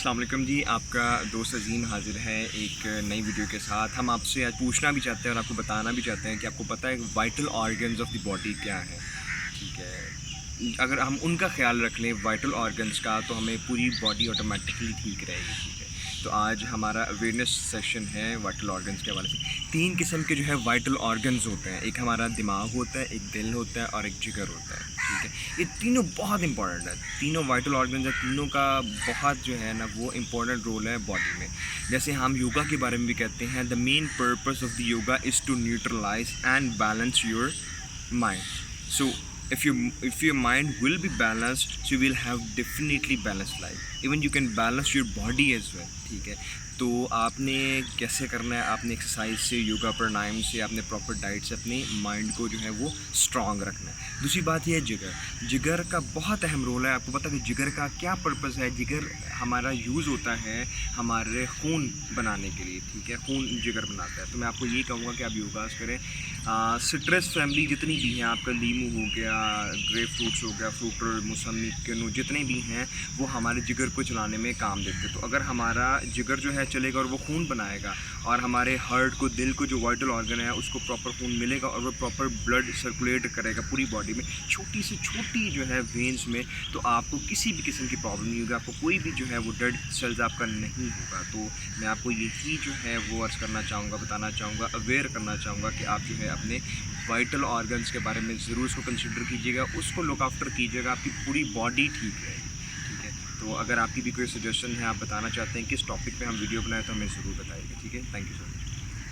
अस्सलाम वालेकुम जी, आपका दोस्त अज़ीम हाज़िर है एक नई वीडियो के साथ। हम आपसे आज पूछना भी चाहते हैं और आपको बताना भी चाहते हैं कि आपको पता है vital organs of the body क्या है। ठीक है, अगर हम उनका ख्याल रख लें वाइटल ऑर्गन्स का, तो हमें पूरी बॉडी ऑटोमेटिकली ठीक रहेगी। ठीक है, तो आज हमारा अवेयरनेस सेशन है वाइटल ऑर्गन्स के हवाले से। 3 किस्म के जो है वाइटल ऑर्गन्स होते हैं, एक हमारा दिमाग होता है, एक दिल होता है और एक जिगर होता है। ठीक है, ये तीनों बहुत इंपॉर्टेंट है, तीनों वाइटल ऑर्गन्स हैं, तीनों का बहुत जो है ना वो इम्पोर्टेंट रोल है बॉडी में। जैसे हम योगा के बारे में भी कहते हैं, the main purpose of the yoga is to neutralize and balance your mind. So if your mind will be balanced, so you will have definitely balanced life. Even you can balance your body as well. ठीक है, तो आपने कैसे करना है, आपने exercise से, योगा प्राणायाम से, आपने प्रॉपर डाइट से अपने माइंड को जो है वो स्ट्रांग रखना है। दूसरी बात यह है जिगर। जिगर का बहुत अहम रोल है। आपको पता है कि जिगर का क्या पर्पस है? जिगर हमारा यूज़ होता है हमारे खून बनाने के लिए। ठीक है, खून जिगर बनाता है। तो मैं आपको ये कहूँगा कि आप योगास करें। सिट्रस फैमिली जितनी भी हैं, आपका लीमू हो गया, ग्रेप फ्रूट्स हो गया, फ्रूट मौसमी किन्नू जितने भी हैं, वो हमारे जिगर को चलाने में काम देते हैं। तो अगर हमारा जिगर जो है चलेगा और वो खून बनाएगा, और हमारे हार्ट को, दिल को, जो वाइटल ऑर्गन है उसको प्रॉपर खून मिलेगा और वो प्रॉपर ब्लड सर्कुलेट करेगा पूरी बॉडी में, छोटी से छोटी जो है वेंस में, तो आपको किसी भी किस्म की प्रॉब्लम नहीं होगी, आपको कोई भी जो है वो डेड सेल्स आपका नहीं होगा। तो मैं आपको यही जो है वो अर्ज़ करना चाहूँगा, बताना चाहूँगा, अवेयर करना चाहूँगा कि आप जो है अपने वाइटल ऑर्गन्स के बारे में ज़रूर उसको कंसिडर कीजिएगा, उसको लुक आफ्टर कीजिएगा, आपकी पूरी बॉडी ठीक रहेगी। ठीक है, तो अगर आपकी भी कोई सजेशन है, आप बताना चाहते हैं किस टॉपिक पे हम वीडियो बनाएं, तो हमें ज़रूर बताइएगा। ठीक है, थैंक यू सो मच।